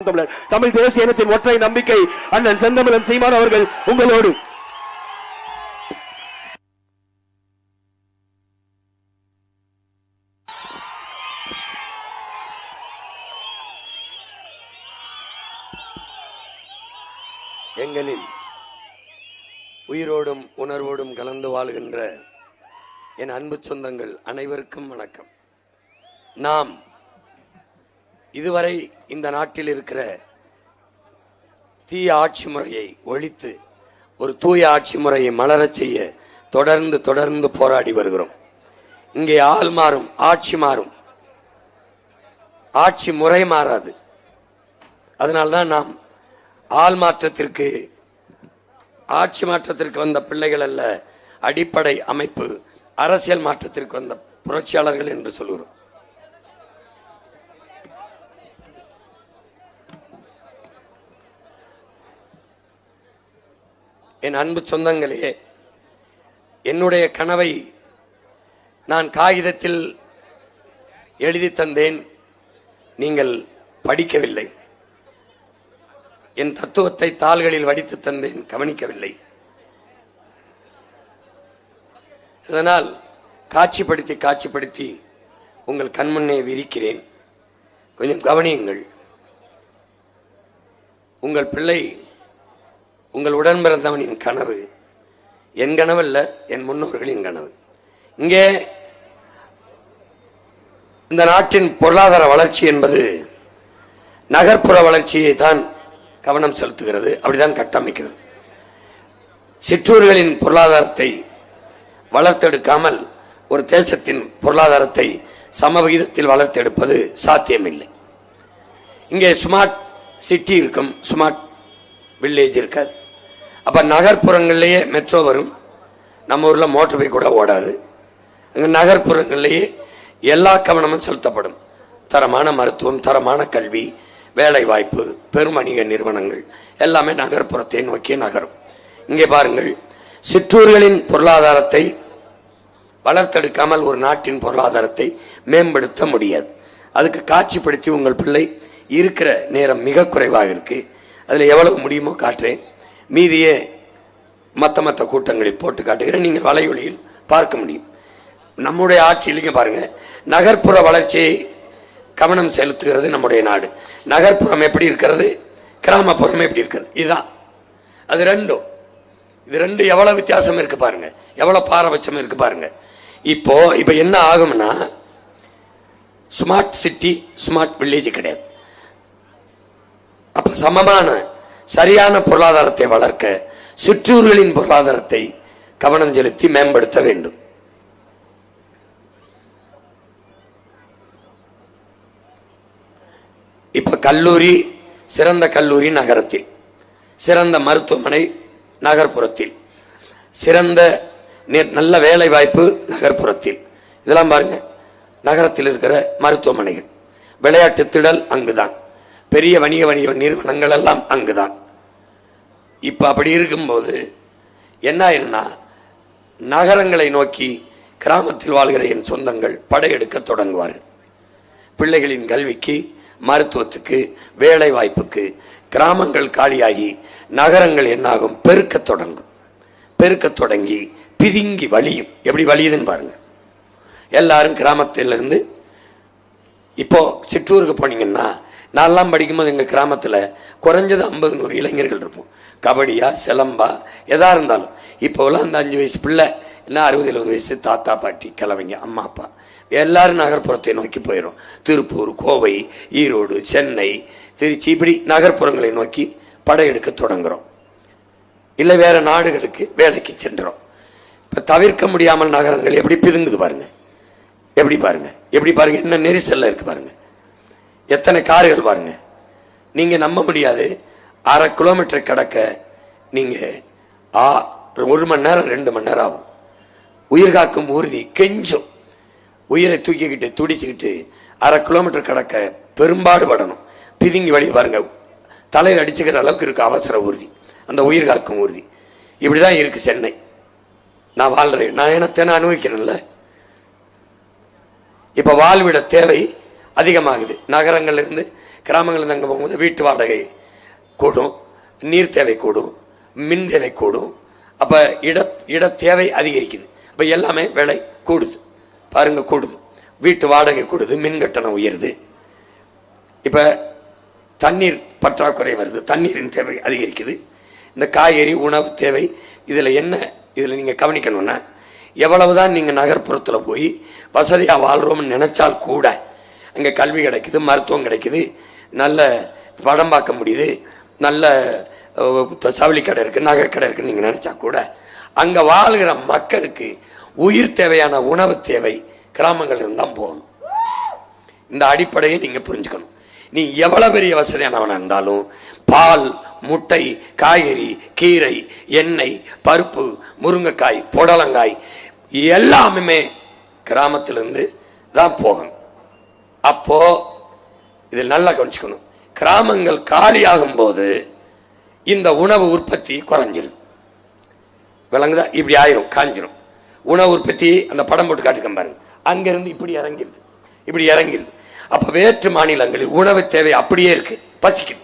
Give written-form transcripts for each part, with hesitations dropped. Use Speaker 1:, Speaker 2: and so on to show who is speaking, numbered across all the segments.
Speaker 1: தமிழ் தேசிய இனத்தின் ஒற்றை நம்பிக்கை அண்ணன் செந்தமிழன் சீமான் அவர்கள் உங்களோடு.
Speaker 2: எங்களில் உயிரோடும் உணர்வோடும் கலந்து வாழ்கின்ற என் அன்பு சொந்தங்கள் அனைவருக்கும் வணக்கம். நாம் இதுவரை இந்த நாட்டில் இருக்கிற தீய ஆட்சி முறையை ஒழித்து ஒரு தூய ஆட்சி முறையை மலரச் செய்ய தொடர்ந்து போராடி வருகிறோம். இங்கே ஆள் மாறும், ஆட்சி மாறும், ஆட்சி முறை மாறாது. அதனால்தான் நாம் ஆள் மாற்றத்திற்கு, ஆட்சி மாற்றத்திற்கு வந்த பிள்ளைகள் அல்ல, அடிப்படை அமைப்பு அரசியல் மாற்றத்திற்கு வந்த புரட்சியாளர்கள் என்று சொல்கிறோம். என் அன்பு சொந்தங்களே, என்னுடைய கனவை நான் காகிதத்தில் எழுதி தந்தேன், நீங்கள் படிக்கவில்லை. என் தத்துவத்தை தாள்களில் வடித்து தந்தேன், கவனிக்கவில்லை. அதனால் காட்சிப்படுத்தி உங்கள் கண்முன்னே விரிக்கிறேன், கொஞ்சம் கவனியுங்கள். உங்கள் பிள்ளை, உங்கள் உடன் பிறந்தவனின் கனவு என் கனவல்ல, என் முன்னோர்களின் கனவு. இங்கே இந்த நாட்டின் பொருளாதார வளர்ச்சி என்பது நகர்ப்புற வளர்ச்சியை தான் கவனம் செலுத்துகிறது, அப்படிதான் கட்டமைக்கிறது. சிற்றூர்களின் பொருளாதாரத்தை வளர்த்தெடுக்காமல் ஒரு தேசத்தின் பொருளாதாரத்தை சமவிகிதத்தில் வளர்த்தெடுப்பது சாத்தியமில்லை. இங்கே ஸ்மார்ட் சிட்டி இருக்கும், ஸ்மார்ட் வில்லேஜ் இருக்காது. அப்ப நகர்ப்புறங்களிலேயே மெட்ரோ வரும். நம்ம ஊர்ல மோட்டர் பைக் கூட ஓடாது. அங்க நகர்ப்புறங்களிலேயே எல்லா கவனமும் செலுத்தப்படும். தரமான மருத்துவம், தரமான கல்வி, வேலை வாய்ப்பு, பெருமணிக நிறுவனங்கள் எல்லாமே நகர்ப்புறத்தை நோக்கி நகரும். இங்கே பாருங்கள், சிற்றூர்களின் பொருளாதாரத்தை வளர்த்தெடுக்காமல் ஒரு நாட்டின் பொருளாதாரத்தை மேம்படுத்த முடியாது. அதுக்கு காட்சிப்படுத்தி உங்கள் பிள்ளை இருக்கிற நேரம் மிக குறைவாக இருக்கு. அதில் எவ்வளவு முடியுமோ காட்டுறேன், மீதியே மற்ற கூட்டங்களில் போட்டு காட்டுகிறேன். நீங்கள் வலையொலியில் பார்க்க முடியும். நம்முடைய ஆட்சியிலேயே பாருங்க, நகர்ப்புற வளர்ச்சியை கவனம் செலுத்துகிறது நம்முடைய நாடு. நகர்ப்புறம் எப்படி இருக்கிறது, கிராமப்புறம் எப்படி இருக்கிறது, இதுதான். அது ரெண்டும், இது ரெண்டு எவ்வளவு வித்தியாசம் இருக்கு பாருங்க, எவ்வளவு பாரபட்சம் இருக்கு பாருங்க. இப்ப என்ன ஆகும்னா, ஸ்மார்ட் சிட்டி, ஸ்மார்ட் வில்லேஜ் கிடையாது. அப்ப சமமான சரியான பொருளாதாரத்தை வளர்க்க சிற்றூர்களின் பொருளாதாரத்தை கவனம் செலுத்தி மேம்படுத்த வேண்டும். இப்ப கல்லூரி, சிறந்த கல்லூரி நகரத்தில், சிறந்த மருத்துவமனை நகர்ப்புறத்தில், சிறந்த நல்ல வேலை வாய்ப்பு நகர்ப்புறத்தில். இதெல்லாம் பாருங்க, நகரத்தில் இருக்கிற மருத்துவமனைகள். விளையாட்டு திடல் அங்குதான், பெரிய வணிக நிறுவனங்கள் எல்லாம் அங்குதான். இப்ப அப்படி இருக்கும்போது என்ன ஆயிருன்னா, நகரங்களை நோக்கி கிராமத்தில் வாழ்கிற என் சொந்தங்கள் படையெடுக்க தொடங்குவார்கள். பிள்ளைகளின் கல்விக்கு, மருத்துவத்துக்கு, வேலை வாய்ப்புக்கு கிராமங்கள் காலியாகி நகரங்கள் என்னாகும், பெருக்க தொடங்கும். பெருக்க தொடங்கி பிதுங்கி வலியும். எப்படி வலியுதுன்னு பாருங்க. எல்லாரும் கிராமத்திலிருந்து இப்போ சிற்றூருக்கு போனீங்கன்னா, நான்லாம் படிக்கும்போது எங்க கிராமத்துல குறைஞ்சது 50-100 இளைஞர்கள் இருப்போம். கபடியா, சிலம்பா, எதா இருந்தாலும். இப்போலாம் அந்த 5 வயசு பிள்ளை, என்ன 60-70 வயசு தாத்தா பாட்டி, கிழவங்க, அம்மா அப்பா எல்லாரும் நகர்ப்புறத்தை நோக்கி போயிடும். திருப்பூர், கோவை, ஈரோடு, சென்னை, திருச்சி, இப்படி நகர்ப்புறங்களை நோக்கி படையெடுக்க தொடங்குறோம். இல்லை வேற நாடுகளுக்கு வேலைக்கு சென்றோம். இப்ப தவிர்க்க முடியாமல் நகரங்கள் எப்படி பிதுங்குது பாருங்க. எப்படி பாருங்க, என்ன நெரிசல்ல இருக்கு பாருங்க, எத்தனை கார்கள் பாருங்க. நீங்க நம்ப முடியாது, 1/2 கிலோமீட்டர் கடக்க நீங்க 1 மணி நேரம் 2 மணி நேரம் ஆகும். உயிர் காக்கும் ஊர்தி கெஞ்சும், உயிரை தூக்கிக்கிட்டு துடிச்சுக்கிட்டு 1/2 கிலோமீட்டர் கடக்க பெரும்பாடு படணும். பிதுங்கி வழி பாருங்க, தலையில் அடிச்சுக்கிற அளவுக்கு இருக்கு அவசர ஊர்தி, அந்த உயிர் காக்கும் ஊர்தி. இப்படிதான் இருக்கு சென்னை. நான் வாழ்றேன், நான் என்னத்தேன அனுபவிக்கிறேன்ல. இப்ப வாழ்விட தேவை அதிகமாகுது. நகரங்கள்ல இருந்து கிராமங்களில் தங்க போகும்போது வீட்டு வாடகை கூடும், நீர் தேவை கூடும், மின் தேவை கூடும். அப்ப இட தேவை அதிகரிக்குது. அப்ப எல்லாமே விலை கூடுது. பாருங்க, கூடுது. வீட்டு வாடகை கூடுது, மின் கட்டணம் உயருது. இப்ப தண்ணீர் பற்றாக்குறை வருது, தண்ணீரின் தேவை அதிகரிக்குது. இந்த காய்கறி உணவு தேவை. இதுல நீங்க கவனிக்கணும்னா, எவ்வளவுதான் நீங்க நகர்ப்புறத்துல போய் வசதியா வாழ்றோம்னு நினைச்சால் கூட அங்க கல்வி கிடைக்குது, மருத்துவம் கிடைக்குது, நல்ல படம் பார்க்க முடியுது, நல்ல சவுளி கடை இருக்கு, நகை கடை இருக்குன்னு நீங்க நினைச்சா கூட அங்க வாழ்கிற மக்களுக்கு உயிர் தேவையான உணவு தேவை கிராமங்கள் இருந்தால் போகணும். இந்த அடிப்படையை நீங்க புரிஞ்சுக்கணும். நீ எவ்வளவு பெரிய வசதியானவனா இருந்தாலும் பால், முட்டை, காய்கறி, கீரை, எண்ணெய், பருப்பு, முருங்கைக்காய், புடலங்காய் எல்லாமே கிராமத்திலிருந்து தான் போகணும். அப்போ இதில் நல்லா கவனிச்சுக்கணும். கிராமங்கள் காலியாகும் போது இந்த உணவு உற்பத்தி குறைஞ்சிருது. விளங்குதா? இப்படி ஆயிரும், காஞ்சிரும். உணவு உற்பத்தி அந்த படம் போட்டு காட்டுக்க பாருங்க. அங்கிருந்து இப்படி இறங்கிருது. அப்ப வேற்று மாநிலங்களில் உணவு தேவை அப்படியே இருக்கு, பசிக்குது.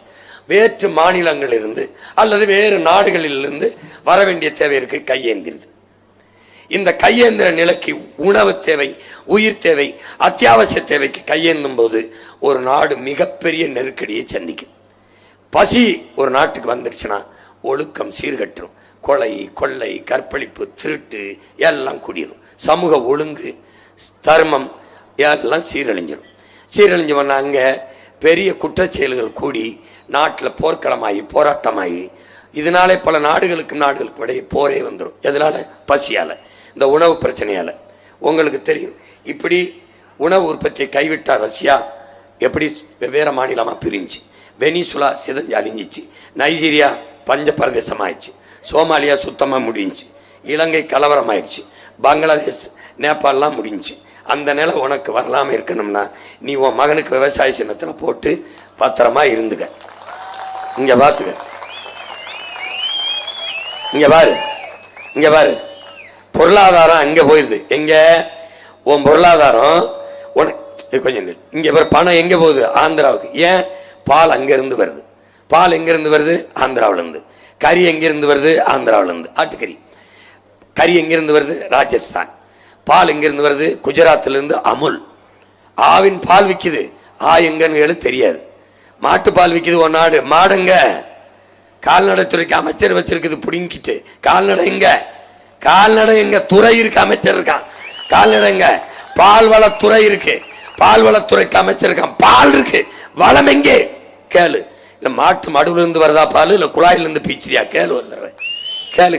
Speaker 2: வேற்று மாநிலங்களிலிருந்து அல்லது வேறு நாடுகளிலிருந்து வர வேண்டிய தேவை இருக்கு, கையேந்திருது. இந்த கையேந்திர நிலைக்கு உணவு தேவை, உயிர் தேவை, அத்தியாவசிய தேவைக்கு கையேந்தும் போது ஒரு நாடு மிகப்பெரிய நெருக்கடியை சந்திக்கும். பசி ஒரு நாட்டுக்கு வந்துருச்சுன்னா ஒழுக்கம் சீர்கட்டும். கொலை, கொள்ளை, கற்பழிப்பு, திருட்டு எல்லாம் கூடிரும். சமூக ஒழுங்கு, தர்மம் எல்லாம் சீரழிஞ்சு அங்க பெரிய குற்றச்செயல்கள் கூடி நாட்டில் போர்க்களமாகி போராட்டமாகி இதனாலே பல நாடுகளுக்கும் இடையே போரே வந்துடும். எதனால? பசியால, இந்த உணவு பிரச்சனையால. உங்களுக்கு தெரியும், இப்படி உணவு உற்பத்தியை கைவிட்டா ரஷ்யா எப்படி வெவ்வேறு மாநிலமா பிரிஞ்சு, வெனிசுலா சிதஞ்சு அழிஞ்சிச்சு, நைஜீரியா பஞ்ச பிரதேசம் ஆயிடுச்சு, சோமாலியா சுத்தமா முடிஞ்சு, இலங்கை கலவரம் ஆயிடுச்சு, பங்களாதேஷ், நேபாளம் முடிஞ்சு. அந்த நிலை உனக்கு வரலாம இருக்கணும்னா நீ உன் மகனுக்கு விவசாய சின்னத்துல போட்டு பத்திரமா இருந்துக்க. இங்க பாத்துக்க, இங்க பாரு, பொருளாதாரம் அங்க போயிருது. எங்க உன் பொருளாதாரம் கொஞ்சம் இங்க பணம் எங்க போகுது? ஆந்திராவுக்கு. ஏன்? பால் அங்க இருந்து வருது. பால் எங்க இருந்து வருது? ஆந்திராவில இருந்து. கறி எங்கிருந்து வருது? ஆந்திராவில இருந்து. ஆட்டுக்கறி. கறி எங்கிருந்து வருது? ராஜஸ்தான். பால் எங்கிருந்து வருது? குஜராத்ல இருந்து அமுல். ஆவின் பால் விக்குது. எங்கன்னு தெரியாது. மாட்டு பால் விக்குது ஒரு நாடு. மாடுங்க கால்நடைத்துறைக்கு அமைச்சர் வச்சிருக்குது புடிங்கிட்டு. கால்நடை எங்க துறை இருக்கு, அமைச்சர் இருக்கான். கால்நடை எங்க? பால்வளத்துறை இருக்கு, பால்வளத்துறைக்கு அமைச்சர் இருக்கான். பால் இருக்கு, வளம் எங்கே? கேளு. இல்ல மாட்டு மடுவுல இருந்து வருதா பால், இல்ல குழாயில இருந்து பீச்சிரியா? கேளு ஒரு தடவை.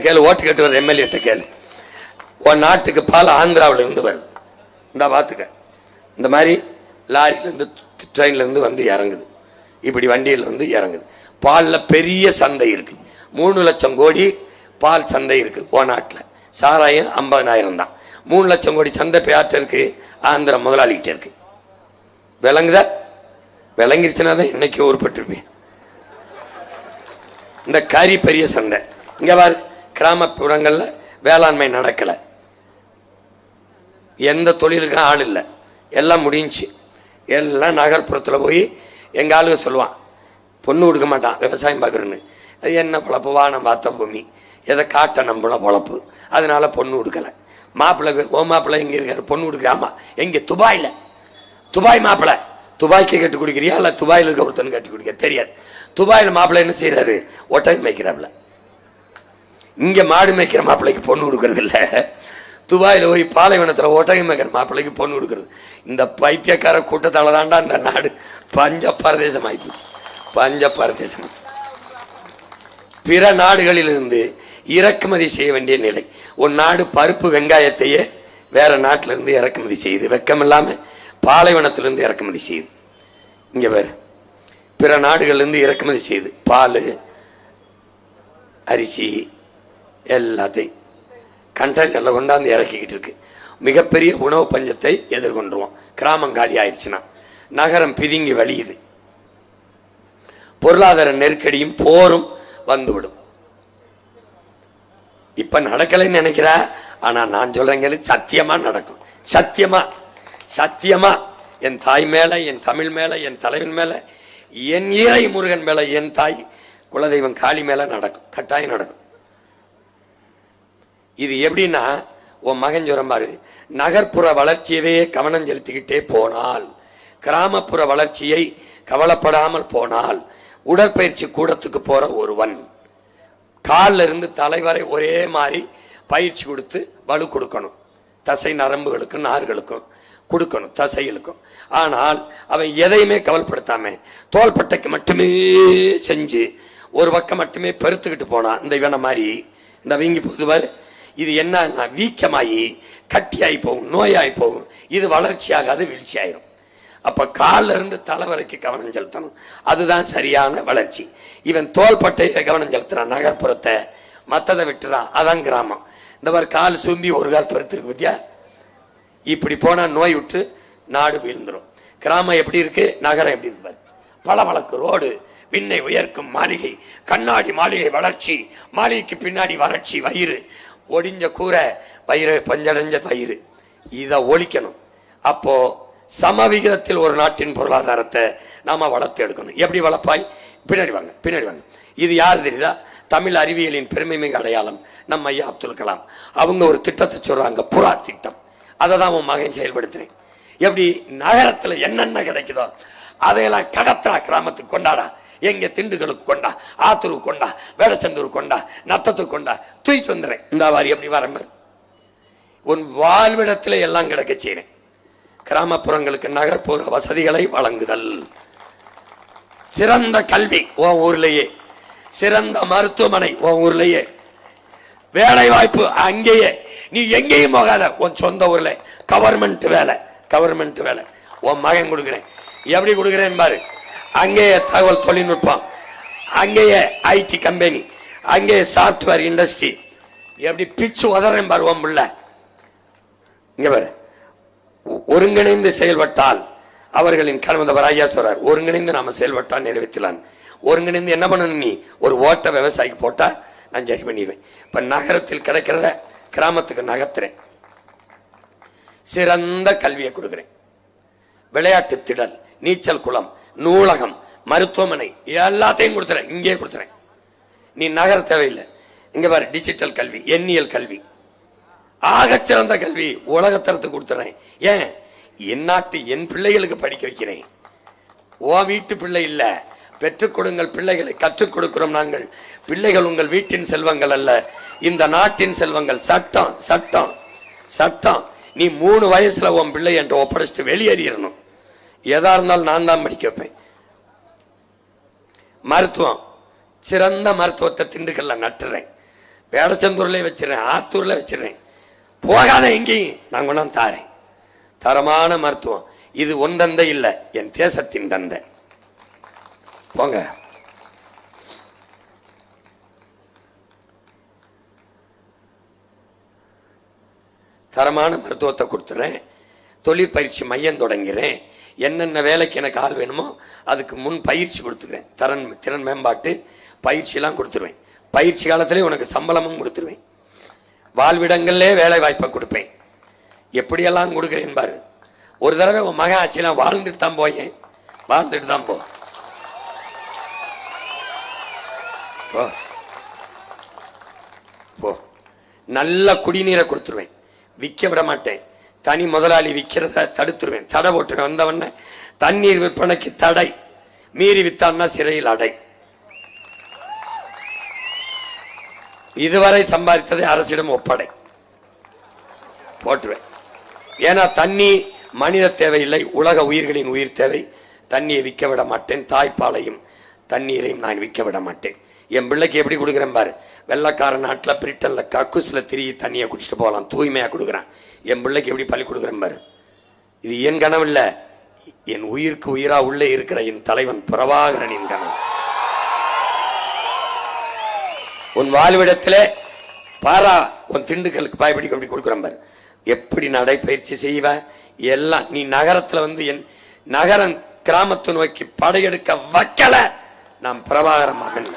Speaker 2: கேளு ஓட்டு கேட்டு வருது எம்எல்ஏ கேளு. உன் நாட்டுக்கு பால் ஆந்திராவில இருந்து வருது. இந்த பாத்துக்க, இந்த மாதிரி லாரியில இருந்து ட்ரெயின்ல இருந்து வந்து இறங்குது, இப்படி வண்டியில வந்து இறங்குது. பால்ல பெரிய சந்தை இருக்கு. 3 லட்சம் கோடி பால் சந்தை இருக்கு உன் நாட்டுல. சாராயம் 50,000 தான். 3 லட்சம் கோடி சந்தை பேட்ட இருக்கு, ஆந்திரா முதலாளிகிட்ட இருக்கு. விளங்குதா? விளங்கிருச்சுன்னா தான் இன்னைக்கு உருப்பட்டிருப்பேன். இந்த கறி பெரிய சந்தை. இங்க பாரு, கிராமப்புறங்கள்ல வேளாண்மை நடக்கல, எந்த தொழிலுக்கும் ஆள் இல்லை, எல்லாம் முடிஞ்சு. எல்லாம் நகர்ப்புறத்துல போய் எங்க ஆளுங்க சொல்லுவான், பொண்ணு கொடுக்க மாட்டான் விவசாயம் பார்க்கறன்னு. அது என்ன பொழப்பு? வானம் பார்த்த பூமி, எதை காட்ட நம்பின பொழப்பு. அதனால பொண்ணு கொடுக்கல. மாப்பிள்ளை, ஓ மாப்பிள்ளை எங்க இருக்காரு? பொண்ணு கொடுக்குற. ஆமா, எங்க? துபாயில. துபாய் மாப்பிள்ளை. துபாய்க்கு கட்டி குடிக்கிறியா இல்ல துபாயில இருக்க ஒருத்தன் கட்டி குடிக்க தெரியாது. துபாயில மாப்பிள்ளை என்ன செய்யறாரு? ஒட்டகம் மேய்க்கிறாப்ல. இங்க மாடு மேய்க்கிற மாப்பிள்ளைக்கு பொண்ணு கொடுக்கறது இல்ல, துபாயில போய் பாலைவனத்துல ஒட்டகம் மேய்க்கிற மாப்பிள்ளைக்கு பொண்ணு கொடுக்கறது. இந்த பைத்தியக்கார கூட்டத்தால தாண்டா இந்த நாடு பஞ்ச பரதேசம் ஆயிப்போச்சு. பஞ்ச பரதேசம். பிற நாடுகளிலிருந்து இறக்குமதி செய்ய வேண்டிய நிலை. ஒரு நாடு பருப்பு வெங்காயத்தையே வேற நாட்டில இருந்து இறக்குமதி செய்யுது, வெக்கம் இல்லாம பாலைவனத்திலிருந்து இறக்குமதி செய்யுது. இங்க வேற பிற நாடுகள்ல இருந்து இறக்குமதி செய்யுது. பால், அரிசி எல்லாத்தையும் கண்டெய்னர்ல கொண்டாந்து இறக்கிக்கிட்டு இருக்கு. மிகப்பெரிய உணவு பஞ்சத்தை எதிர்கொண்டுருவோம். கிராமம் காலி ஆயிடுச்சுன்னா நகரம் பிதுங்கி வழியுது. பொருளாதார நெருக்கடியும் போரும் வந்துவிடும். இப்ப நடக்கலைன்னு நினைக்கிறா, ஆனா நான் சொல்றேங்க சத்தியமா நடக்கும். சத்தியமா என் தாய் மேல, என் தமிழ் மேல, என் தலைவன் மேல என் ஈரை முருகன் மேல என் தாய் குலதெய்வம் காளி மேல நடக்கும், கட்டாயம் நடக்கும். இது எப்படின்னா உன் மகன் சொல்ற மாதிரி நகர்ப்புற வளர்ச்சியவே கவனம் செலுத்திக்கிட்டே போனால், கிராமப்புற வளர்ச்சியை கவலைப்படாமல் போனால், உடற்பயிற்சி கூடத்துக்கு போற ஒருவன் காலில் இருந்து தலைவரை ஒரே மாதிரி பயிற்சி கொடுத்து வலு கொடுக்கணும். தசை நரம்புகளுக்கும் நார்களுக்கும் கொடுக்கணும், தசைகளுக்கும். ஆனால் அவன் எதையுமே கவலைப்படுத்தாம தோள்பட்டைக்கு மட்டுமே செஞ்சு ஒரு பக்கம் மட்டுமே பெருத்துக்கிட்டு போனான். இந்த இவனை மாதிரி இந்த வீங்கி போகுது பாரு, இது என்ன வீக்கமாகி கட்டியாகி போகும், நோயாகி போகும். இது வளர்ச்சியாகாது, வீழ்ச்சி ஆயிரும். அப்ப காலில் இருந்து தலை வரைக்கும் கவனம் செலுத்தணும், அதுதான் சரியான வளர்ச்சி. இவன் தோள்பட்டையில கவனம் செலுத்துறான், நகர்ப்புறத்தை மத்ததை விட்டுறான், அதான் கிராமம். இந்த மாதிரி கால் சும்பி ஒரு கால் பெருத்திருக்கு பத்தியா, இப்படி போனா நோய் விட்டு நாடு வீழ்ந்துரும். கிராமம் எப்படி இருக்கு, நகரம் எப்படி இருப்பாரு, பளபளக்கு ரோடு, விண்ணை உயர்க்கும் மாளிகை, கண்ணாடி மாளிகை வளர்ச்சி, மாளிகைக்கு பின்னாடி வறட்சி, வயிறு ஒடிஞ்ச கூரை, வயிறு பஞ்சடைஞ்ச வயிறு, இதை ஒழிக்கணும். அப்போ சமவிகிதத்தில் ஒரு நாட்டின் பொருளாதாரத்தை நாம வளர்த்து எடுக்கணும். எப்படி வளர்ப்பாய், பின்னாடி வாங்க, பின்னாடி வாங்க. இது யாரு தெரியுதா, தமிழ் அறிவியலின் பெருமை மிக அடையாளம் நம்ம ஐயா அப்துல் கலாம். அவங்க ஒரு திட்டத்தை சொல்றாங்க, புறா திட்டம். அதை தான் உன் மகன் செயல்படுத்துறேன். எப்படி நகரத்துல என்னென்ன கிடைக்குதோ அதையெல்லாம் கடத்தா கிராமத்துக்கு கொண்டாடா. எங்க திண்டுக்கலுக்கு கொண்டா, ஆத்தூருக்கு கொண்டா, வேடச்சந்தூருக்கு கொண்டா, நத்தத்துக்கு கொண்டா, தூக்கிட்டு வந்துடுறேன். இந்த வாரி எப்படி வரம்பு உன் வாழ்விடத்துல எல்லாம் கிடைக்க செய்யறேன். கிராமப்புறங்களுக்கு நகர்ப்புற வசதிகளை வழங்குதல், சிறந்த கல்வி உன் ஊர்லயே, சிறந்த மருத்துவமனை உன் ஊர்லயே, வேலை வாய்ப்பு அங்கேயே, நீ எங்கேயும் போகாத உன் சொந்த ஊர்ல கவர்மெண்ட் வேலை, கவர்மெண்ட் வேலை உன் மகன் கொடுக்கிறேன். எப்படி கொடுக்கிறேன் பாரு, அங்கேயே தகவல் தொழில்நுட்பம், அங்கேயே ஐடி கம்பெனி, அங்கேயே சாப்ட்வேர் இண்டஸ்ட்ரி, எப்படி பிச்சு உதறேன் பாரு உன் பிள்ளை. இங்க பாரு, ஒருங்கிணைந்து செயல்பட்டால் அவர்களின் கடமை ஐயா சொல்றார், ஒருங்கிணைந்து நாம செயல்பட்டால் நிறைவேற்றலாம். ஒருங்கிணைந்து என்ன பண்ணணும், நீ ஒரு ஓட்ட விவசாயிக்கு போட்டா நான் சரி பண்ணிடுவேன். இப்ப நகரத்தில் கிடைக்கிறத கிராமத்துக்கு நகர்த்துறேன், சிறந்த கல்வியை கொடுக்கிறேன், விளையாட்டு திடல், நீச்சல் குளம், நூலகம், மருத்துவமனை எல்லாத்தையும் கொடுத்துறேன், இங்கே கொடுத்துறேன். நீ நகர தேவையில்லை. இங்க பாரு, டிஜிட்டல் கல்வி, எண்ணியல் கல்வி, ஆகச்சிறந்த கல்வி உலகத்தரத்துக்கு கொடுத்துறேன். ஏன், என் நாட்டு என் பிள்ளைகளுக்கு படிக்க வைக்கிறேன். ஓ வீட்டு பிள்ளை இல்ல, பெற்றுக் கொடுங்கள் பிள்ளைகளை, கற்றுக் கொடுக்கிறோம் நாங்கள். பிள்ளைகள் உங்கள் வீட்டின் செல்வங்கள் அல்ல, இந்த நாட்டின் செல்வங்கள். சட்டம் சட்டம் சட்டம். நீ 3 வயசுல உன் பிள்ளை என்று ஒப்படைச்சிட்டு வெளியேறிடணும். எதா இருந்தாலும் நான் தான் படிக்க வைப்பேன். மருத்துவம், சிறந்த மருத்துவத்தை திண்டுக்கல்ல நட்டுறேன், வேடச்சந்தூர்ல வச்சிடறேன், ஆத்தூர்ல வச்சிடறேன். போகாத எங்கேயும் நான் கொண்டாந்து தாரேன். தரமான மருத்துவம். இது ஒன் தந்தை இல்ல, என் தேசத்தின் தந்தை. போங்க. தரமான மருத்துவத்தை கொடுத்துறேன், தொழிற்பயிற்சி மையம் தொடங்கிறேன். என்னென்ன வேலைக்கு எனக்கு ஆள் வேணுமோ அதுக்கு முன் பயிற்சி கொடுத்துக்கிறேன். திறன் மேம்பாட்டு பயிற்சி எல்லாம் கொடுத்துருவேன். பயிற்சி காலத்திலே உனக்கு சம்பளமும் கொடுத்துருவேன். வாழ்விடங்கள்லே வேலை வாய்ப்பை கொடுப்பேன். எப்படியெல்லாம் கொடுக்கிறேன் பாரு. ஒரு தடவை உன் மகன் ஆச்சுலாம் வாழ்ந்துட்டு தான் போயேன், வாழ்ந்துட்டு தான் போ. நல்ல குடிநீரை கொடுத்துருவேன், விற்க விட மாட்டேன். தனி முதலாளி விற்கிறத தடுத்துருவேன், தடை போட்டுருவேன். வந்தவன தண்ணீர் விற்பனைக்கு தடை, மீறி வித்தான்னா சிறையில் அடை. இதுவரை சம்பாதித்ததை அரசிடம் ஒப்படை போட்டுவேன். ஏன்னா தண்ணி மனித தேவையில்லை, உலக உயிர்களின் உயிர் தேவை. தண்ணியை விற்க விட மாட்டேன், தாய்ப்பாலையும் தண்ணீரையும் நான் விற்க விட மாட்டேன். என் பிள்ளைக்கு எப்படி கொடுக்குறேன் பாரு. வெள்ளக்கார நாட்டில் பிரிட்டன்ல கக்குஸ்ல திரிய தண்ணியை குடிச்சிட்டு போகலாம், தூய்மையா கொடுக்குறான். என் பிள்ளைக்கு எப்படி பள்ளி கொடுக்குறேன் பாரு. இது என் கனவு இல்ல, என் உயிருக்கு உயிரா உள்ளே இருக்கிற என் தலைவன் பிரபாகரனின் கனவு. உன் வாழ்விடத்திலே பாரா, உன் திண்டுக்கலுக்கு பாய்படி அப்படி கொடுக்குறேன் பாரு. எப்படி நடைபயிற்சி செய்வ எல்லாம். நீ நகரத்துல வந்து என் நகரம் கிராமத்தை நோக்கி படையெடுக்க வைக்கல, நாம் பிரபாகர மகன்.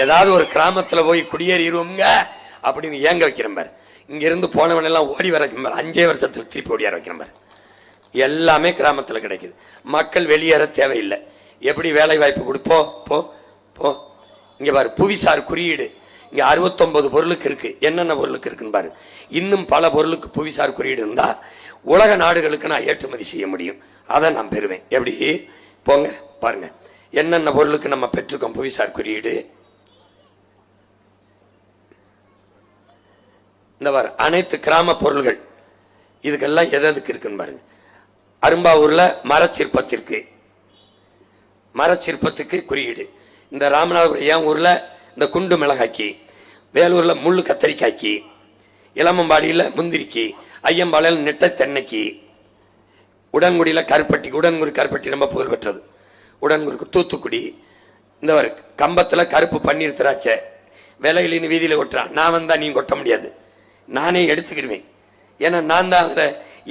Speaker 2: ஏதாவது ஒரு கிராமத்துல போய் குடியேறிடுவோங்க அப்படின்னு ஏங்க வைக்கிறேன் பாரு. இங்க இருந்து போனவன் எல்லாம் ஓடி வர 5 வருஷத்துல திருப்பி ஓடியார வைக்கிறேன் பாரு. எல்லாமே கிராமத்தில் கிடைக்குது. மக்கள் வெளியேற தேவையில்லை. எப்படி வேலை வாய்ப்பு கொடுப்போம்? போ போ இங்க பாரு, புவிசார் குறியீடு இங்க 69 பொருளுக்கு இருக்கு. என்னென்ன பொருளுக்கு இருக்குன்னு பாரு. இன்னும் பல பொருளுக்கு புவிசார் குறியீடு இருந்தா உலக நாடுகளுக்கு நான் ஏற்றுமதி செய்ய முடியும். அதை நான் பெறுவேன். எப்படி? போங்க பாருங்க, என்னென்ன பொருளுக்கு நம்ம பெற்றுக்கோம் புவிசார் குறியீடு. இந்த பாரு, அனைத்து கிராம பொருள்கள் இதுக்கெல்லாம் எதுக்கு இருக்குன்னு பாருங்க. அரும்பாவூர்ல மரச்சிற்பத்துக்கு குறியீடு. இந்த ராமநாதபுரம் ஊர்ல இந்த குண்டு மிளகாய்க்கு, வேலூர்ல முள்ளு கத்தரிக்காய்க்கு, இளமம்பாடியில முந்திரிக்கு, ஐயம்பாளையில் நெட்ட தென்னைக்கு, உடன்குடியில கருப்பட்டி, உடன்குடி கருப்பட்டி ரொம்ப புகழ் பெற்றது. உடன்குடி தூத்துக்குடி. இந்த கம்பத்துல கருப்பு பன்னீர் திராட்சை விலையிலின்னு வீதியில கொட்டுறான். நான் வந்தா நீ கொட்ட முடியாது, நானே எடுத்துக்கிடுவேன். ஏன்னா நான் தான் அதுல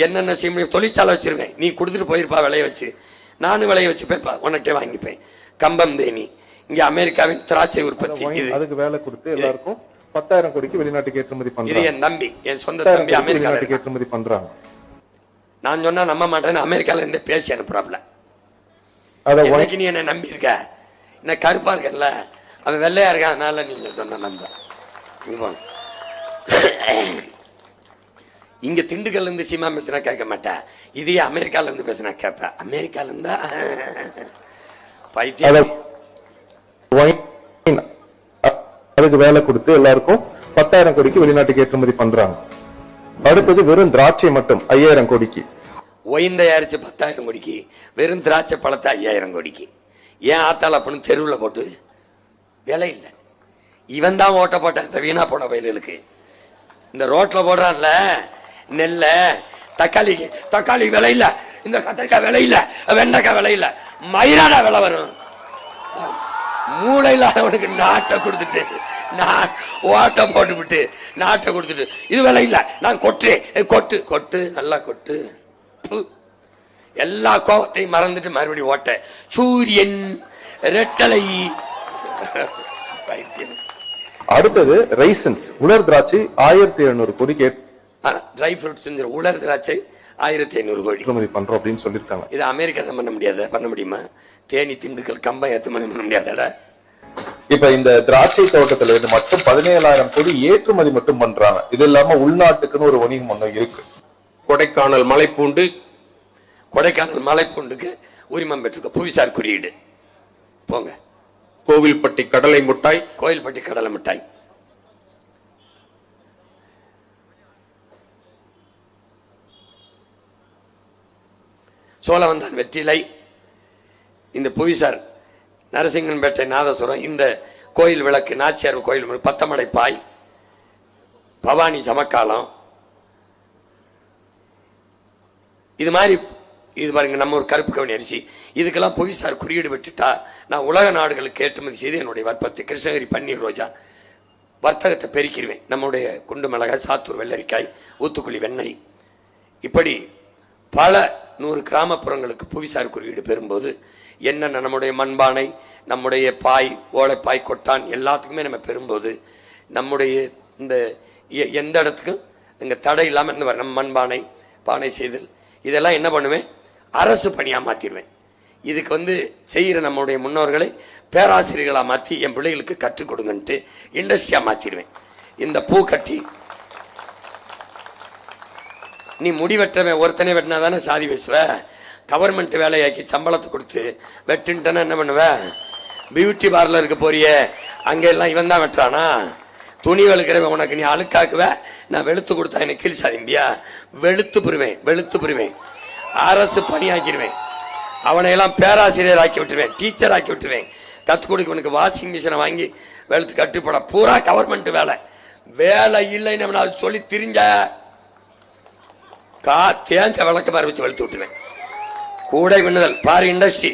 Speaker 2: என்னென்ன செய்ய முடியும், தொழிற்சாலை வச்சிருவேன். நீ கொடுத்துட்டு போயிருப்பா விளைய வச்சு, நானும் விளைய வச்சுப்பேன்ப்பா, உனக்கே வாங்கிப்பேன். கம்பம் தேனி இங்க அமெரிக்காவின் திராட்சை உற்பத்தி.
Speaker 3: அதுக்கு வேலை கொடுத்து எல்லாருக்கும் 10,000 கோடிக்கு வெளிநாட்டுக்கு ஏற்றுமதி பண்றாங்க.
Speaker 2: இது என் தம்பி, என் சொந்த தம்பி அமெரிக்காவுக்கு
Speaker 3: ஏற்றுமதி பண்றாங்க.
Speaker 2: நான் சொன்னா நம்ப மாட்டேன்னு அமெரிக்கால இருந்து பேசி அனுப்புறாப்ல. நீ என்ன நம்பி இருக்க? என்ன கருப்பா இருக்கல, அவன் வெள்ளையா இருக்கான், அதனால நீங்க சொன்ன நம்ப. இங்க திண்டுக்கல்ல இருந்து சீமா பேசினா கேட்க மாட்டேன், இதே அமெரிக்கால இருந்து பேசினா கேட்பேன். அமெரிக்கால இருந்தா பைத்தியம்.
Speaker 3: அதுக்கு வேலை கொடுத்து எல்லாருக்கும் 10,000 கோடிக்கு வெளிநாட்டுக்கு ஏற்றுமதி பண்றாங்க. அடுத்தது வெறும் திராட்சை மட்டும் 5,000 கோடிக்கு.
Speaker 2: ஒயின் தயாரிச்சு 10,000 கோடிக்கு, வெறும் திராட்சை பழத்தை 5,000 கோடிக்கு. ஏன் ஆத்தால அப்படின்னு தெருவில் போட்டு விலை இல்லை. இவன் தான் ஓட்ட போட்ட இந்த வீணா போன வயலுக்கு. இந்த ரோட்ல போடுறான்ல நெல்ல, தக்காளி விலை இல்ல, இந்த கத்திரிக்காய் விலை இல்ல, வெண்டைக்காய் விலை இல்ல, மயிராடா விலை வரும். மூளை இல்லாதவனுக்கு நாட்டை கொடுத்துட்டு, ஓட்ட போட்டு விட்டு நாட்டை கொடுத்துட்டு இது விலை இல்ல, நான் கொட்டு கொட்டு நல்லா கொட்டு. எல்லா கோபத்தையும் மறந்துட்டு மறுபடியும் ஓட்ட. சூரியன் ரெட்டலை.
Speaker 3: அடுத்தது ரைசன்ஸ், உலர் திராட்சை 1,700 கோடிக்கு.
Speaker 2: ட்ரை ஃப்ரூட்ஸ் உலர் திராட்சை 1,500 கோடி
Speaker 3: பண்றோம் அப்படின்னு சொல்லிருக்காங்க.
Speaker 2: இது அமெரிக்கா தான் பண்ண முடியாது. பண்ண முடியுமா? தேனி திண்டுக்கல் கம்பம் ஏற்றுமதி பண்ண முடியாதடா.
Speaker 3: இப்ப இந்த திராட்சை தோட்டத்துல இருந்து மட்டும் 17,000 கோடி ஏற்றுமதி மட்டும் பண்றாங்க. இது இல்லாம உள்நாட்டுக்குன்னு ஒரு வணிகம் ஒண்ணு இருக்கு.
Speaker 1: கொடைக்கானல்
Speaker 2: மலைப்பூண்டுக்கு உரிமம் பெற்றிருக்க புவிசார் குறியீடு. போங்க.
Speaker 1: கோவில்பட்டி கடலை மிட்டாய்,
Speaker 2: சோழவந்தான் வெற்றிலை, இந்த புவிசார் நரசிங்கன்பேட்டை நாதசுரம், இந்த கோயில் விளக்கு, நாச்சியார் கோயில், பத்தமடை பாய், பவானி சமக்காலம். இது மாதிரி இது பாருங்க, நம்ம ஒரு கருப்பு கவனி அரிசி, இதுக்கெல்லாம் புவிசார் குறியீடு விட்டுட்டா நான் உலக நாடுகளுக்கு ஏற்றுமதி செய்து என்னுடைய வற்பத்தை கிருஷ்ணகிரி பன்னீர் ரோஜா வர்த்தகத்தை பெருக்கிடுவேன். நம்முடைய குண்டு மிளகாய், சாத்தூர் வெள்ளரிக்காய், ஊத்துக்குழி வெண்ணெய், இப்படி பல 100 கிராமப்புறங்களுக்கு புவிசார் குறியீடு பெறும்போது என்னென்ன நம்முடைய மண்பானை, நம்முடைய பாய், ஓலைப்பாய், கொட்டான் எல்லாத்துக்குமே நம்ம பெறும்போது நம்முடைய இந்த எந்த இடத்துக்கும் இங்க தடை இல்லாம நம்ம மண்பானை, பானை செய்தல் இதெல்லாம் என்ன பண்ணுவேன், அரசு பணியா மாத்திடுவேன். இதுக்கு செய்யற நம்முடைய முன்னோர்களை பேராசிரியர்களா மாத்தி என் பிள்ளைகளுக்கு கற்றுக் கொடுங்கன்ட்டு இண்டஸ்ட்ரியா மாத்திடுவேன். இந்த பூ கட்டி நீ முடி வெட்டவன் ஒருத்தனை வெட்டினா தானே சாதி பேசுவ. கவர்மெண்ட் வேலையாக்கி சம்பளத்தை கொடுத்து வெட்டுன்ட்டனா என்ன பண்ணுவ? பியூட்டி பார்லருக்கு போறிய, அங்க எல்லாம் இவன் தான் வெட்டுறானா? துணி வெளுக்கிறவன் உனக்கு நீ அழுக்காக்குவ, நான் வெளுத்து கொடுத்தா எனக்கு கீழ் சாதிம்பியா? வெளுத்து புரிவேன். அரசு பணியாக்கிடுவேன். அவனை எல்லாம் பேராசிரியர் ஆக்கி விட்டுருவேன், டீச்சர் ஆக்கி விட்டுருவேன். கத்துக் கொடுக்க வாஷிங் மிஷினை வாங்கி வெளுத்து கட்டுப்பட பூரா கவர்மெண்ட் வேலை இல்லைன்னு சொல்லி திரிஞ்ச தேஞ்ச விளக்க ஆரம்பிச்சு வெளுத்து விட்டுருவேன். கூடை பின்னுதல் பாரு, இண்டஸ்ட்ரி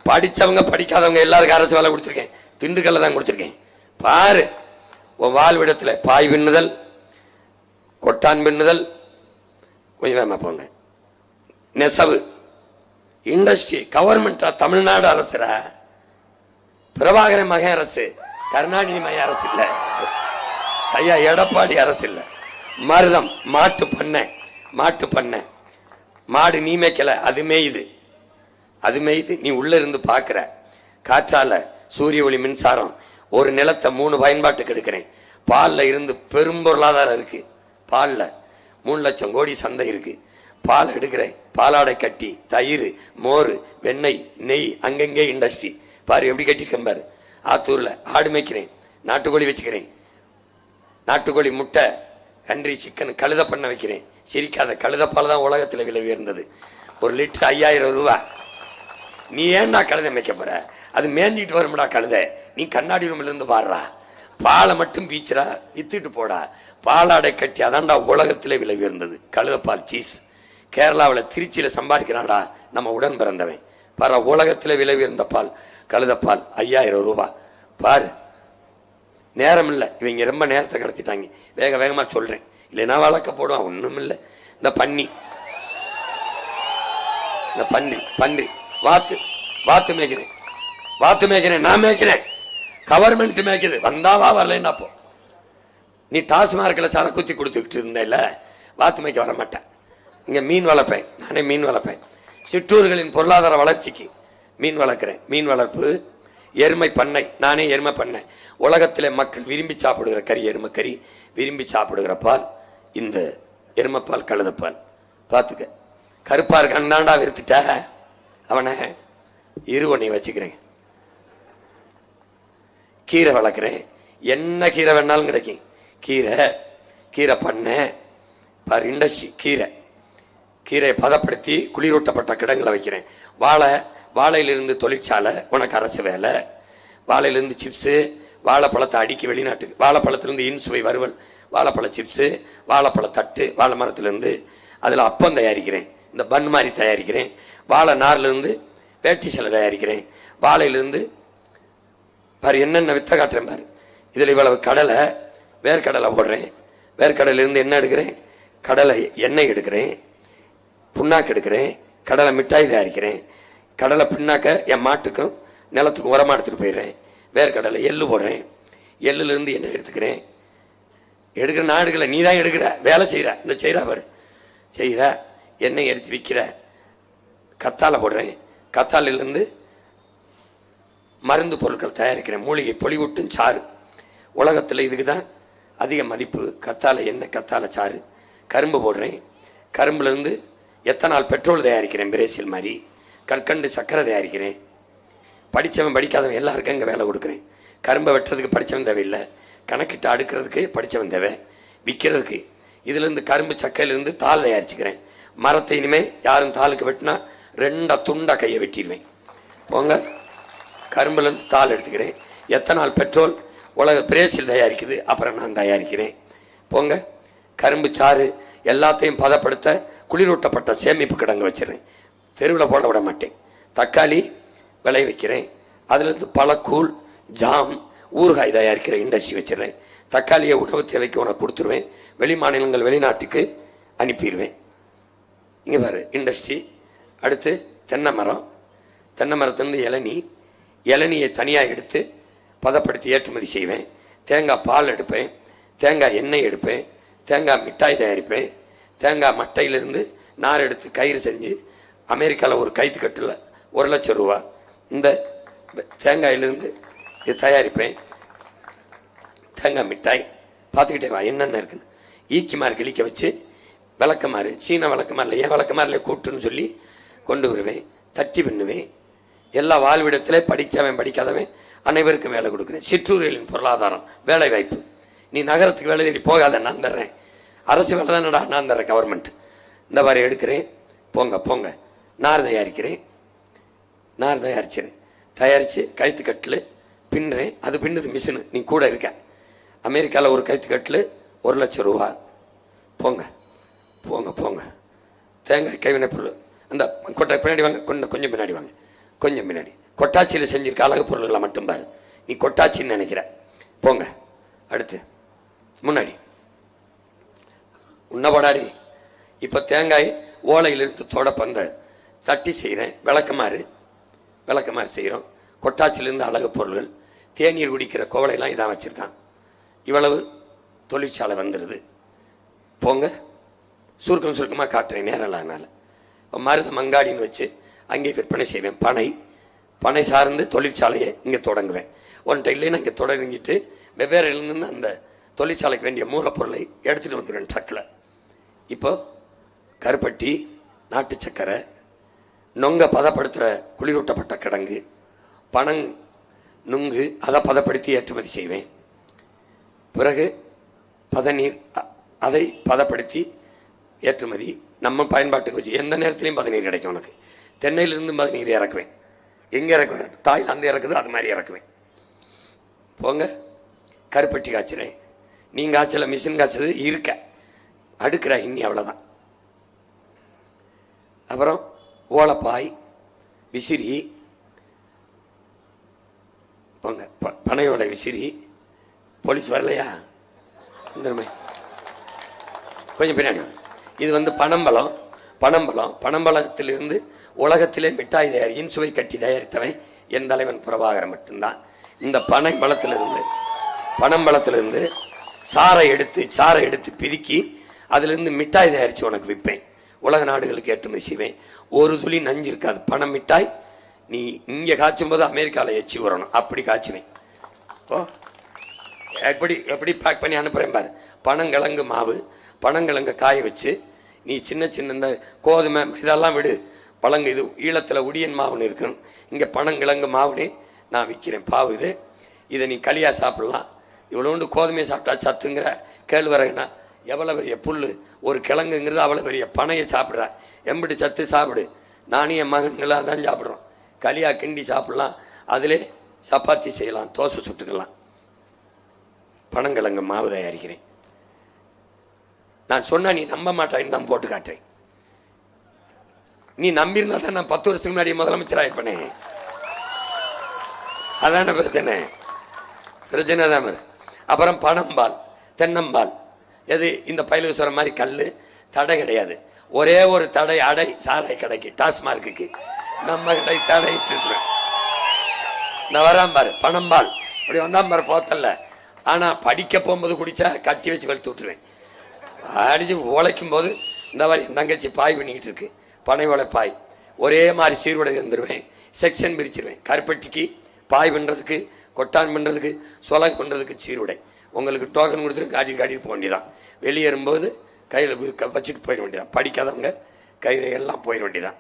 Speaker 2: படிச்சவங்க படிக்காதவங்க எல்லாருக்கும் அரசு வேலை கொடுத்துருக்கேன். திண்டுக்கல்ல தான் கொடுத்துருக்கேன். பாரு, வாழ்விடத்துல பாய் பின்னுதல், கொட்டான் பின்னுதல், கொஞ்சம் வேமா போங்க, நெசவு, இண்டஸ்ட்ரி, கவர்மெண்டா, தமிழ்நாடு அரசுரா, பிரபாகரன் மகன் அரசு, கருணாநிதி மகன் அரசு இல்ல, ஐயா எடப்பாடி அரசு இல்ல. மருதம், மாட்டு பண்ணை, மாடு நீ மேய்க்கல, அது மேயுது. நீ உள்ள இருந்து பாக்குற. காற்றால சூரிய ஒளி மின்சாரம் ஒரு நிலத்தை 3 பயன்பாட்டுக்கு எடுக்கிறேன். பால்ல இருந்து பெரும் பொருளாதாரம் இருக்கு. பால்ல 3 லட்சம் கோடி சந்தை இருக்கு. பால் எடுக்கிறேன், பாலாடை கட்டி, தயிர், மோர், வெண்ணெய், நெய், அங்கங்கே இண்டஸ்ட்ரி. பாரு எப்படி கட்டிருக்கேன் பாரு. ஆத்தூர்ல ஆடு மேய்க்கிறேன், நாட்டுக்கோழி வச்சுக்கிறேன், நாட்டுக்கோழி முட்டை, கன்றி, சிக்கன், கழுத பண்ண வைக்கிறேன். சிரிக்காத, கழுதப்பால் தான் உலகத்தில் விலை உயர்ந்தது. 1 லிட்டர் 5000 ரூபாய். நீ ஏன்டா கழுதை மேய்க்க போற? அது மேஞ்சிட்டு வரும்டா கழுதை. நீ கண்ணாடி ரூம்ல இருந்து பாடுறா. பாலை மட்டும் பீச்சுறா, வித்துட்டு போடா. பாலாடை கட்டி, அதான்டா உலகத்திலே விலை உயர்ந்தது. கழுதப்பால் சீஸ். கேரளாவில் திருச்சியில சம்பாதிக்கிறான்டா நம்ம உடன் பிறந்தவன். பாரு, உலகத்திலே விலை உயர்ந்த பால் கழுதப்பால் 5000 ரூபாய். பாரு, நேரம் இல்லை. இவங்க ரொம்ப நேரத்தை கடத்திட்டாங்க. வேக வேகமா சொல்றேன், இல்லைன்னா வழக்க போடுவான். ஒண்ணும் இல்லை. இந்த பன்னி வாத்து மேய்க்கிறேன், நான் மேய்க்கிறேன். கவர்மெண்ட் மேய்க்குது. வந்தாவா வரலன்னா போ. நீ டாஸ்மார்க்ல சரக்குத்தி கொடுத்துக்கிட்டு இருந்தேல, வாத்து மேய்க்க வர மாட்டேன். இங்க மீன் வளர்ப்பேன், நானே மீன் வளர்ப்பேன். சிற்றூர்களின் பொருளாதார வளர்ச்சிக்கு மீன் வளர்க்கிறேன். மீன் வளர்ப்பு, எருமை பண்ணை, நானே எருமை பண்ணை. உலகத்திலே மக்கள் விரும்பி சாப்பிடுகிற கறி எருமை கறி, விரும்பி சாப்பிடுகிற பால் இந்த எருமைப்பால், கழுதப்பால். பார்த்துக்க. கருப்பா இருக்கான் தாண்டா விருத்துட்ட அவனை இருவனை வச்சுக்கிறேன். கீரை வளர்க்கிறேன், என்ன கீரை வேணாலும் கிடைக்கும். கீரை பண்ண பாரு, இண்டஸ்ட்ரி. கீரையை பதப்படுத்தி குளிரூட்டப்பட்ட கிடங்குல வைக்கிறேன். வாழையிலிருந்து தொழிற்சாலை, உனக்கு அரசு வேலை. வாழையிலிருந்து சிப்ஸு, வாழைப்பழத்தை அடுக்கி வெளிநாட்டுக்கு. வாழைப்பழத்திலிருந்து இன்சுவை வறுவல், வாழைப்பழ சிப்ஸு, வாழைப்பழ தட்டு, வாழை மரத்திலிருந்து அதில் அப்பம் தயாரிக்கிறேன். இந்த பன் மாதிரி தயாரிக்கிறேன். வாழை நார்லிருந்து வேட்டி சிலை தயாரிக்கிறேன். வாழையிலிருந்து பாரு என்னென்ன வித்த காட்டுறேன் பாரு. இதில் இவ்வளவு கடலை, வேர்க்கடலை போடுறேன். வேர்க்கடலையிலிருந்து என்ன எடுக்கிறேன்? கடலை எண்ணெய் எடுக்கிறேன், புண்ணாக்கு எடுக்கிறேன், கடலை மிட்டாய் தயாரிக்கிறேன். கடலை பின்னாக்க என் மாட்டுக்கும் நிலத்துக்கும் உரமா எடுத்துட்டு போயிடுறேன். வேர்க்கடலை எள்ளு போடுறேன். எள்ளுல இருந்து என்ன எடுத்துக்கிறேன்? எடுக்கிற நாடுகளை நீ தான் எடுக்கிற, வேலை செய்யற. இந்த செய்யறா பாரு, செய்யற. எண்ணெய் எடுத்து விற்கிற. கத்தாழை போடுறேன். கத்தாழையிலிருந்து மருந்து பொருட்கள் தயாரிக்கிறேன். மூலிகை, பொலிவுட்டும் சாறு. உலகத்தில் இதுக்கு தான் அதிக மதிப்பு. கத்தாழை எண்ணெய், கத்தாழை சாறு. கரும்பு போடுறேன். கரும்புல இருந்து எத்தனால் பெட்ரோல் தயாரிக்கிறேன், பிரேசில் மாதிரி. கற்கண்டு சக்கரை தயாரிக்கிறேன். படித்தவன் படிக்காதவன் எல்லாருக்கும் இங்கே வேலை கொடுக்குறேன். கரும்பை வெட்டுறதுக்கு படித்தவன் தேவையில்லை, கணக்கிட்டு அடுக்கிறதுக்கு படித்தவன் தேவை, விற்கிறதுக்கு. இதுலேருந்து கரும்பு சக்கையிலிருந்து தாள் தயாரிச்சுக்கிறேன். மரத்தை இனிமே யாரும் தாளுக்கு வெட்டினா 2 துண்டா கையை வெட்டிடுவேன். போங்க. கரும்புலேருந்து தாள் எடுத்துக்கிறேன். எத்தனால் பெட்ரோல் உலக பிரேசில் தயாரிக்குது, அப்புறம் நான் தயாரிக்கிறேன். போங்க. கரும்பு சாறு எல்லாத்தையும் பதப்படுத்த குளிரூட்டப்பட்ட சேமிப்பு கிடங்கு வச்சிடறேன். தெருவில் போட விட மாட்டேன். தக்காளி விளை வைக்கிறேன். அதுலேருந்து பழக்கூழ், ஜாம், ஊறுகாய் தயாரிக்கிற இண்டஸ்ட்ரி வச்சிடறேன். தக்காளியை உணவு தேவைக்கு உனக்கு கொடுத்துருவேன். வெளி மாநிலங்கள், வெளிநாட்டுக்கு அனுப்பிடுவேன். இங்கே பாரு இண்டஸ்ட்ரி. அடுத்து தென்னை மரம். தென்னை மரத்துலேருந்து இளநியை தனியாக எடுத்து பதப்படுத்தி ஏற்றுமதி செய்வேன். தேங்காய் பால் எடுப்பேன், தேங்காய் எண்ணெய் எடுப்பேன், தேங்காய் மிட்டாய் தயாரிப்பேன். தேங்காய் மட்டையிலிருந்து நார் எடுத்து கயிறு செஞ்சு அமெரிக்காவில் ஒரு கைத்து கட்டில் 1 லட்சம் ரூபா. இந்த தேங்காயிலிருந்து இது தயாரிப்பேன். தேங்காய் மிட்டாய் பார்த்துக்கிட்டே வா என்னென்ன இருக்குன்னு. ஈக்கிமாறு கிழிக்க வச்சு விளக்கமாறு, சீன விளக்கமாரில் ஏன் விளக்கமாரில் கூட்டுன்னு சொல்லி கொண்டு வருவேன். தட்டி பின்னுவேன். எல்லா வாழ்விடத்திலே படித்தவன் படிக்காதவன் அனைவருக்கும் வேலை கொடுக்குறேன். சிற்றூர்களின் பொருளாதாரம், வேலை வாய்ப்பு. நீ நகரத்துக்கு வேலை தேடி போகாத, நான் தர்றேன். அரசு வேலை தானடா, நான் தர்றேன். கவர்மெண்ட் இந்த மாதிரி எடுக்கிறேன். போங்க. நார் தயாரிக்கிறேன். நார் தயாரிச்சு கைத்து கட்டில் பின்னுறேன். அது பின்னுது மிஷினு, நீ கூட இருக்க. அமெரிக்காவில் ஒரு கைத்து கட்டில் 1 லட்சம் ரூபா. போங்க. தேங்காய் கைவினை பொருள். அந்த கொட்டை பின்னாடி வாங்க, கொஞ்சம் பின்னாடி வாங்க, கொஞ்சம் பின்னாடி. கொட்டாச்சியில் செஞ்சிருக்க அழகு பொருள்களை மட்டும் பாரு. நீ கொட்டாச்சின்னு நினைக்கிற. போங்க. அடுத்து முன்னாடி உன்னபடாடி. இப்ப தேங்காய் ஓலையிலிருந்து தொடப்பந்த தட்டி செய்கிறேன். விளக்கமாறு செய்கிறோம். கொட்டாச்சிலிருந்து அழகு பொருள்கள், தேநீர் குடிக்கிற கோவலையெல்லாம் இதான் வச்சிருக்கான். இவ்வளவு தொழிற்சாலை வந்துடுது. போங்க. சுருக்கமாக காட்டுறேன், நேரம் இல்லாதனால. மருத மங்காடின்னு வச்சு அங்கே விற்பனை செய்வேன். பனை சார்ந்து தொழிற்சாலையை இங்கே தொடங்குவேன். ஒன்றை இல்லைன்னா இங்கே தொடங்கிட்டு வெவ்வேறு இருந்து அந்த தொழிற்சாலைக்கு வேண்டிய மூலப்பொருளை எடுத்துட்டு வந்துடுவேன் ட்ரக்கில். இப்போ கருப்பட்டி, நாட்டு சக்கரை, நொங்க பதப்படுத்துகிற குளிரூட்டப்பட்ட கிடங்கு, பனங் நுங்கு அதை பதப்படுத்தி ஏற்றுமதி செய்வேன். பிறகு பதநீர், அதை பதப்படுத்தி ஏற்றுமதி நம்ம பயன்பாட்டுக்கு வச்சு எந்த நேரத்திலையும் பதநீர் கிடைக்கும். உனக்கு தென்னையிலிருந்து பதநீர் இறக்குவேன். எங்கே இறக்குவேன்? தாய்லாந்து இறக்குது, அது மாதிரி இறக்குவேன். போங்க, கருப்பட்டி காய்ச்சுறேன். நீங்கள் காய்ச்சல மிஷின் காய்ச்சது இருக்க அடுக்கிற இன்னி அவ்வளோதான். அப்புறம் ஓலப்பாய், விசிறி, போங்க பனையோட விசிறி. போலீஸ் வரலையா? கொஞ்சம் பின்னாடி. இது பனம்பழத்திலிருந்து உலகத்திலே மிட்டாய் தயாரியின் சுவை கட்டி தயாரித்தவன் என் தலைவன் பிரபாகரன் மட்டும்தான். இந்த பனம்பழத்திலிருந்து சாறை எடுத்து பிதுக்கி அதிலிருந்து மிட்டாய் தயாரித்து உனக்கு விற்பேன். உலக நாடுகளுக்கு ஏற்றுமதி செய்வேன். ஒரு துளி நஞ்சு இருக்காது. பணம் மிட்டாய் நீ இங்கே காய்ச்சும் போது அமெரிக்காவில் எச்சி வரணும், அப்படி காய்ச்சுவேன். ஓ, எப்படி பேக் பண்ணி அனுப்புறேன் பாரு. பனங்கிழங்கு மாவு, பனங்கிழங்கு காய வச்சு நீ சின்ன இந்த கோதுமை இதெல்லாம் விடு. பழங்கு இது ஈழத்தில் உடியன் மாவுன்னு இருக்கும். இங்கே பனங்கிழங்கு மாவுனே நான் விற்கிறேன். பாவு இதை நீ களியா சாப்பிடலாம். இவ்வளோண்டு கோதுமையை சாப்பிட்டா சத்துங்கிற கேழ்வரகுனா எவ்வளோ பெரிய புல், ஒரு கிழங்குங்கிறது அவ்வளோ பெரிய பனையை சாப்பிட்ற. எம்பிட்டு சத்து சாப்பிடு. நானும் என் மகன்களாக தான் சாப்பிட்றோம். களியா கிண்டி சாப்பிடலாம், அதிலே சப்பாத்தி செய்யலாம், தோசை சுட்டுக்கலாம். பனங்கிழங்கு மாவு தயாரிக்கிறேன். நான் சொன்னா நீ நம்ப மாட்டான்னு தான் போட்டு காட்டுறேன். நீ நம்பியிருந்தா தான் நான் 10 வருஷத்துக்கு முன்னாடி முதலமைச்சராக இருப்பேனே. அதான பிரச்சனை தான். அப்புறம் பனம்பால், தென்னம்பால், எது இந்த பயிலுக்கு சொல்ற மாதிரி கல் தடை கிடையாது. ஒரே ஒரு தடை அடை சாராய் கடைக்கு, டாஸ்மார்க்கு. நம்ம கடை தடையிட்டு இருக்கிறேன். நான் வராம பாரு பனம்பால் அப்படி வந்தாம பாரு போத்தல்ல. ஆனா படிக்க போகும்போது குடிச்சா கட்டி வச்சு வெளுத்து விட்டுருவேன். அடிச்சு உழைக்கும் போது இந்த மாதிரி என் தங்கச்சி பாய் பண்ணிக்கிட்டு இருக்கு, பனை ஓலை பாய். ஒரே மாதிரி சீர்வடை தந்துடுவேன், செக்ஷன் பிரிச்சிருவேன். கருப்பட்டிக்கு பாய் பண்ணுறதுக்கு, கொட்டான் பண்ணுறதுக்கு, சொலை பண்ணுறதுக்கு சீருடை. உங்களுக்கு டோக்கன் கொடுத்துட்டு காட்டிட்டு போக வேண்டியதான். வெளியேறும்போது கையில் வச்சுட்டு போயிட வேண்டியதான். படிக்காதவங்க கையில் எல்லாம் போயிட வேண்டியதான்.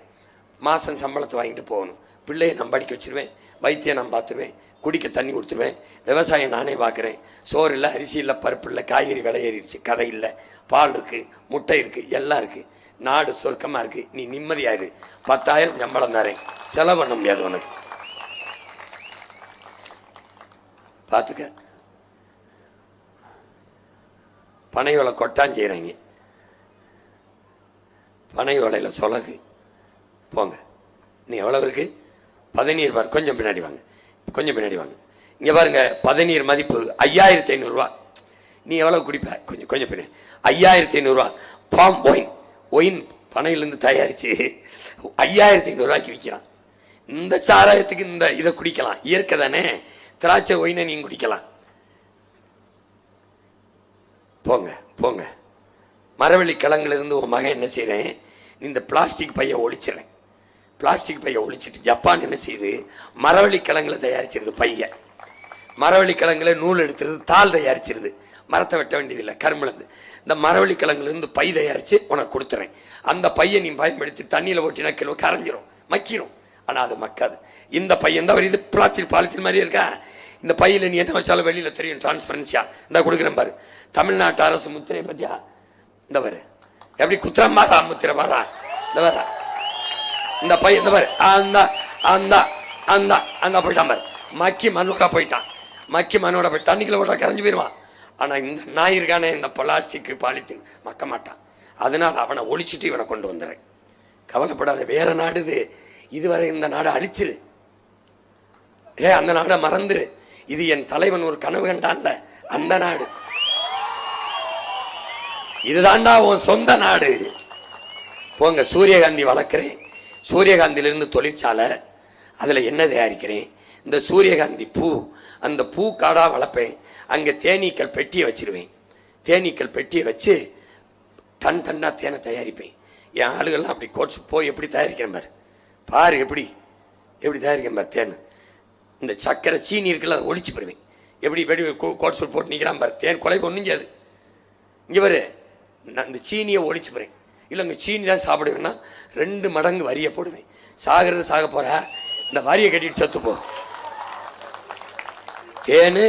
Speaker 2: மாதம் சம்பளத்தை வாங்கிட்டு போகணும். பிள்ளையை நான் படிக்க வச்சிருவேன், வைத்தியம் நான் பார்த்துருவேன், குடிக்க தண்ணி கொடுத்துருவேன், விவசாயம் நானே பார்க்குறேன். சோறு இல்லை, அரிசி இல்லை, பருப்பு இல்லை, காய்கறி விலை ஏறிடுச்சு, கதை இல்லை, பால் இருக்குது, முட்டை இருக்குது, எல்லாம் இருக்குது. நாடு சொர்க்கமாக இருக்குது. நீ நிம்மதியாயிரு. 10,000 சம்பளம் தரேன், செலவு பண்ண முடியாது உனக்கு. பார்த்துக்க. பனையோலை கொட்டான் செய்கிறாங்க, பனையோலையில் சொலகு. போங்க, நீ எவ்வளவு இருக்கு பதநீர் பாரு. கொஞ்சம் பின்னாடி வாங்க. இங்க பாருங்க, பதநீர் மதிப்பு 5,500 ரூபா. நீ எவ்வளவு குடிப்ப? கொஞ்சம் பின்னாடி. 5,500 ரூபா. பாம் ஒயின் பனையிலிருந்து தயாரிச்சு 5,500 ரூபாய்க்கு விற்கிறான். இந்த சாராயத்துக்கு இந்த இதை குடிக்கலாம், இயற்கை தானே. திராட்சை ஒயினை நீங்க குடிக்கலாம். போங்க. மரவள்ளி கிழங்குல இருந்து உன் மகன் என்ன செய்யறேன், இந்த பிளாஸ்டிக் பைய ஒழிச்சிடறேன். பிளாஸ்டிக் பைய ஒழிச்சிட்டு ஜப்பான் என்ன செய்யுது, மரவள்ளி கிழங்குல தயாரிச்சிருது பைய. மரவள்ளி கிழங்குல நூல் எடுத்துருது, தாள் தயாரிச்சிருது. மரத்தை வெட்ட வேண்டியதில்லை, கரும்புலேருந்து. இந்த மரவள்ளி கிழங்குல இருந்து பை தயாரிச்சு உனக்கு கொடுத்துறேன். அந்த பையை நீ பயன்படுத்தி தண்ணியில ஓட்டினா கிலோ கரைஞ்சிரும், மக்கிரும். ஆனா அது மக்காது. இந்த பையன் தான் இது பாலித்தீன் மாதிரி இருக்கா. இந்த பையில நீ என்ன வச்சாலும் வெளியில தெரியும், டிரான்ஸ்பரன்சியா. இந்த கொடுக்குறேன் பாரு, தமிழ்நாட்டு அரசு முத்திரை பத்தியா. இந்த பாரு எப்படி குத்திரம் மாறா, முத்திரை மாறா. இந்த பாரு, இந்த பையன் இந்த பாரு, அந்த போயிட்டான் பாரு. மக்கி மண்ணோட போய் தண்ணிக்குள்ள ஓட்டா கரைஞ்சு போயிடுவான். ஆனா இந்த நாய் இருக்கானே, இந்த பிளாஸ்டிக் பாலித்தீன் மக்க மாட்டான். அதனால அவனை ஒழிச்சிட்டு இவனை கொண்டு வந்துடுறேன். கவலைப்படாத, வேற நாடு இது. இதுவரை இந்த நாடை அழிச்சிரு, அந்த நாடை மறந்துரு. இது என் தலைவன் ஒரு கனவு கண்டான்ல, அந்த நாடு இதுதான்டா உன் சொந்த நாடு. போங்க, சூரியகாந்தி வளர்க்கிறேன். சூரியகாந்தியிலிருந்து தொழிற்சாலை, அதுல என்ன தயாரிக்கிறேன். இந்த சூரியகாந்தி பூ, அந்த பூ காடா வளர்ப்பேன். அங்க தேனீக்கள் பெட்டியை வச்சிருவேன். தேனீக்கள் பெட்டியை வச்சு டன்னா தேனை தயாரிப்பேன். என் ஆளுகள்லாம் அப்படி கோட்ஸ் போய் எப்படி தயாரிக்கிறேன் பாரு, பாரு எப்படி தயாரிக்கிறேன் பாரு தேன். இந்த சக்கரை சீனி இருக்குல்ல அதை ஒழிச்சு போடுவேன். எப்படி கோட் சூட் போட்டு நிற்கிறான் பாரு, தேன் கொலை ஒன்றும் செய்யாது. இங்கே பாரு, நான் இந்த சீனியை ஒழிச்சு போறேன். இல்லைங்க சீனி தான் சாப்பிடுவேன்னா 2 மடங்கு வரியை போடுவேன். சாகிறது சாக போற, இந்த வரியை கட்டிட்டு செத்து போ. தேனு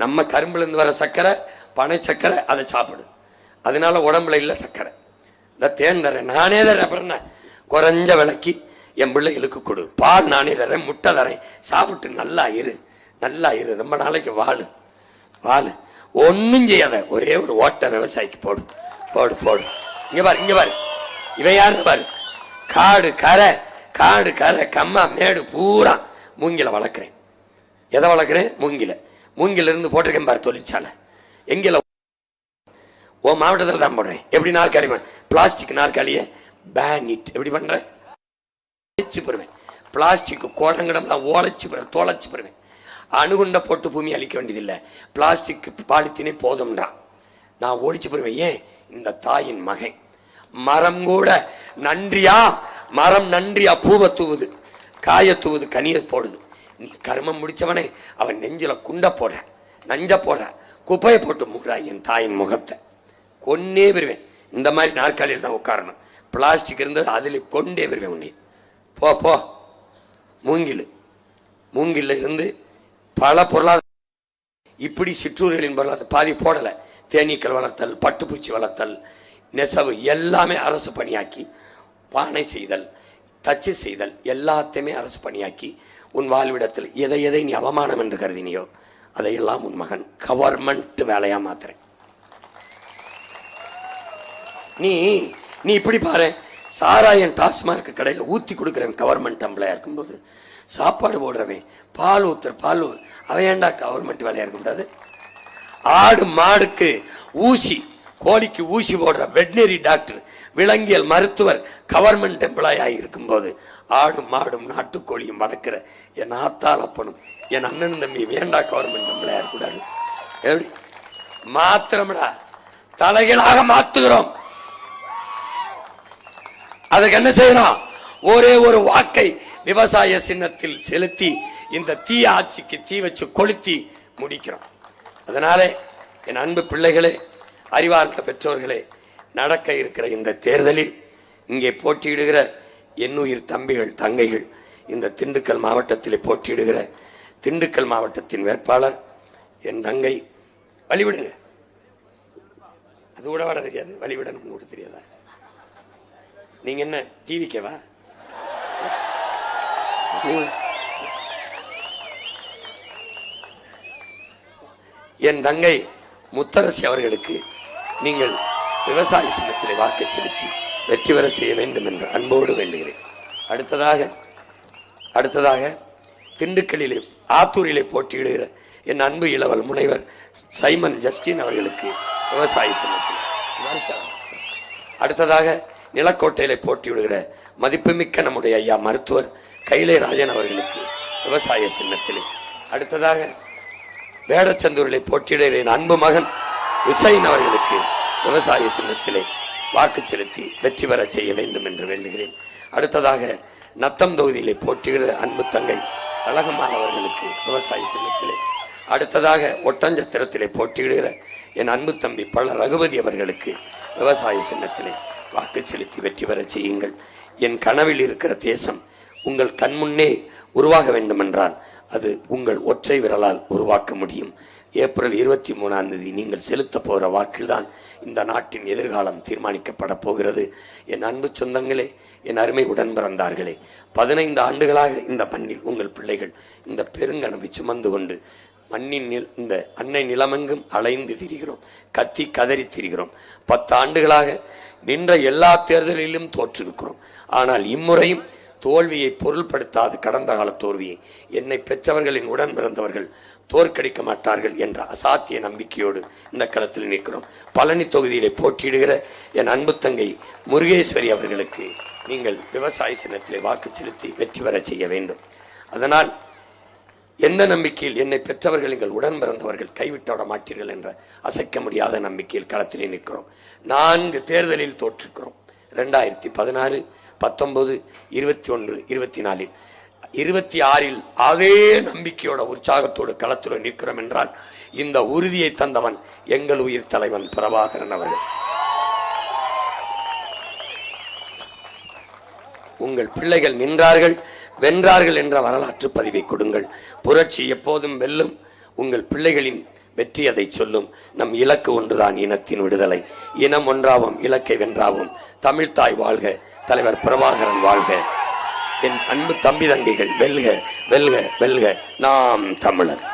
Speaker 2: நம்ம கரும்புல இருந்து வர சக்கரை, பனை சக்கரை, அதை சாப்பிடு. அதனால உடம்புல இல்ல சக்கரை. இந்த தேன் தரேன், நானே தரேன். அப்புறம் என்ன, குறைஞ்ச விலைக்கு என் பிள்ளைகளுக்கு கொடு. பால் நானே தரேன், முட்டை தரேன், சாப்பிட்டு நல்லா இரு, ரொம்ப நாளைக்கு வாழு. ஒன்னும் செய்யாத, ஒரே ஒரு ஓட்ட விவசாயிக்கு போடு. இங்க பாரு, இவன் யாரு பாரு, காடு கரை கம்மா மேடு பூரா மூங்கில வளர்க்கிறேன். எதை வளர்க்கிறேன்? மூங்கில இருந்து போட்டிருக்கேன் பாரு தொழிற்சாலை. எங்கில ஓ மாவட்டத்தில் தான் போடுறேன். எப்படி நாற்காலி, பிளாஸ்டிக் நாற்காலிய பேனிட் எப்படி பண்றேன்? போடுவேன். பிளாஸ்டிக் கோடங்கிடம் தான் தொலைச்சு போடுவேன். அணுகுண்ட போட்டு பூமி அழிக்க வேண்டியதில்லை. பிளாஸ்டிக் பாலித்தீனே போதும்ன்றான். நான் ஒழிச்சு போடுவேன். ஏன்? இந்த தாயின் மகன். மரம் கூட நன்றியா பூவை தூவுது, காய தூவுது, கனிய போடுது. நீ கர்மம் முடிச்சவனே அவன் நெஞ்சில குண்ட போடுற, நஞ்ச போடுற, குப்பையை போட்டு மூடுறா என் தாயின் முகத்தை. கொன்னே வருவேன். இந்த மாதிரி நாற்காலியில் தான் உட்காரணும். பிளாஸ்டிக் இருந்தது அதில் கொண்டே வருவேன் உன்னை. போ மூங்கில் இருந்து பல பொருளாதார இப்படி சிற்றூர்களின் பொருளாதார பாதி போடல. தேனீக்கள் வளர்த்தல், பட்டுப்பூச்சி வளர்த்தல், நெசவு எல்லாமே அரசு பணியாக்கி, பானை செய்தல், தச்சு செய்தல் எல்லாத்தையுமே அரசு பணியாக்கி உன் வாழ்விடத்தில் எதை நீ அவமானம் என்று கருதினியோ அதையெல்லாம் உன் மகன் கவர்மெண்ட் வேலையா மாத்துறேன். நீ இப்படி பாரு, சாராயன் டாஸ்மார்க் கடையில் ஊத்தி கொடுக்கிறவன் கவர்மெண்ட் எம்ப்ளாயா இருக்கும்போது, சாப்பாடு போடுறவன் பால் அவன் ஏண்டா கவர்மெண்ட் வேலையா இருக்க முடியாது? ஆடு மாடுக்கு ஊசி, கோழிக்கு ஊசி போடுற வெட்னரி டாக்டர், விலங்கியல் மருத்துவர் கவர்மெண்ட் எம்ப்ளாயா இருக்கும் போது, ஆடும் மாடும் நாட்டுக்கோழியும் வளர்க்கிற என் ஆத்தாளப்பனும் என் அண்ணன் தம்பி வேண்டா கவர்மெண்ட் எம்ப்ளாயா இருக்கக்கூடாது? எப்படி மாத்திரம்டா, தலைகளாக மாத்துகிறோம். அதுக்கு என்ன செய்யறோம்? ஒரே ஒரு வாக்கை விவசாய சின்னத்தில் செலுத்தி இந்த தீ ஆட்சிக்கு தீ வச்சு கொளுத்தி முடிக்கிறோம். அதனாலே என் அன்பு பிள்ளைகளே, அறிவார்ந்த பெற்றோர்களே, நடக்க இருக்கிற இந்த தேர்தலில் இங்கே போட்டியிடுகிற என்னுயிர் தம்பிகள் தங்கைகள், இந்த திண்டுக்கல் மாவட்டத்திலே போட்டியிடுகிற திண்டுக்கல் மாவட்டத்தின் வேட்பாளர் என் தங்கை. வழிவிடுங்க, அது கூட வர தெரியாது, வழிவிடணும் கூட தெரியாதா? நீங்க என்ன டிவிக்கவா? என் தங்கை முத்தரசி அவர்களுக்கு நீங்கள் விவசாய சின்னத்திலே வாக்கு செலுத்தி வெற்றி பெற செய்ய வேண்டும் என்று அன்போடு வேண்டுகிறேன். அடுத்ததாக திண்டுக்கல்லிலே ஆத்தூரிலே போட்டியிடுகிற என் அன்பு இளவல் முனைவர் சைமன் ஜஸ்டின் அவர்களுக்கு விவசாய சின்னத்தில். அடுத்ததாக நிலக்கோட்டையிலே போட்டியிடுகிற மதிப்புமிக்க நம்முடைய ஐயா மருத்துவர் கைலை ராஜன் அவர்களுக்கு விவசாய சின்னத்திலே. அடுத்ததாக வேடச்சந்தூரிலே போட்டியிடுகிற என் அன்பு மகன் உசைன் அவர்களுக்கு விவசாய சின்னத்திலே வாக்கு செலுத்தி வெற்றி பெற செய்ய வேண்டும் என்று வேண்டுகிறேன். அடுத்ததாக நத்தம் தொகுதியிலே போட்டியிடுகிற அன்பு தங்கை அழகம்மாள் அவர்களுக்கு விவசாய சின்னத்திலே. அடுத்ததாக ஒட்டஞ்சத்திரத்திலே போட்டியிடுகிற என் அன்பு தம்பி பல ரகுபதி அவர்களுக்கு விவசாய சின்னத்திலே வாக்கு செலுத்தி வெற்றி பெற செய்யுங்கள். என் கனவில் இருக்கிற தேசம் உங்கள் கண்முன்னே உருவாக வேண்டும் என்றால் அது உங்கள் ஒற்றை விரலால் உருவாக்க முடியும். ஏப்ரல் 23 நீங்கள் செலுத்த போகிற வாக்கில்தான் இந்த நாட்டின் எதிர்காலம் தீர்மானிக்கப்பட போகிறது. என் அன்பு சொந்தங்களே, என் அருமை உடன் பிறந்தார்களே, 15 ஆண்டுகளாக இந்த மண்ணில் உங்கள் பிள்ளைகள் இந்த பெருங்கனவை சுமந்து கொண்டு மண்ணின் இந்த அன்னை நிலமெங்கும் அலைந்து திரிகிறோம், கத்தி கதறி திரிகிறோம். 10 ஆண்டுகளாக நின்ற எல்லா தேர்தலிலும் தோற்றிருக்கிறோம். ஆனால் இம்முறையும் தோல்வியை பொருள்படுத்தாது கடந்த கால தோல்வியை என்னை பெற்றவர்களின் உடன் பிறந்தவர்கள் தோற்கடிக்க மாட்டார்கள் என்ற அசாத்திய நம்பிக்கையோடு இந்த களத்தில் நிற்கிறோம். பழனி தொகுதியிலே போட்டியிடுகிற என் அன்பு தங்கை முருகேஸ்வரி அவர்களுக்கு நீங்கள் விவசாய சின்னத்திலே வாக்கு செலுத்தி வெற்றி பெற செய்ய வேண்டும். அதனால் எந்த நம்பிக்கையில் என்னை பெற்றவர்கள் எங்கள் உடன் பிறந்தவர்கள் கைவிட்ட மாட்டீர்கள் என்ற அசைக்க முடியாத நம்பிக்கையில் களத்திலே நிற்கிறோம். 4 தேர்தலில் தோற்றிருக்கிறோம். 2016, 19, 21, 24, 26 அதே நம்பிக்கையோட உற்சாகத்தோடு களத்தில் நிற்கிறோம் என்றால் இந்த உறுதியை தந்தவன் எங்கள் உயிர் தலைவன் பிரபாகரன் அவர்கள். உங்கள் பிள்ளைகள் நின்றார்கள், வென்றார்கள் என்ற வரலாற்று பதிவை கொடுங்கள். புரட்சி எப்போதும் வெல்லும். உங்கள் பிள்ளைகளின் வெற்றி அதை சொல்லும். நம் இலக்கு ஒன்றுதான், இனத்தின் விடுதலை. இனம் ஒன்றாவும், இலக்கை வென்றாவும். தமிழ்தாய் வாழ்க, தலைவர் பிரபாகரன் வாழ்க. என் அன்பு தம்பி தங்கைகள், வெல்க வெல்க வெல்க, நாம் தமிழர்.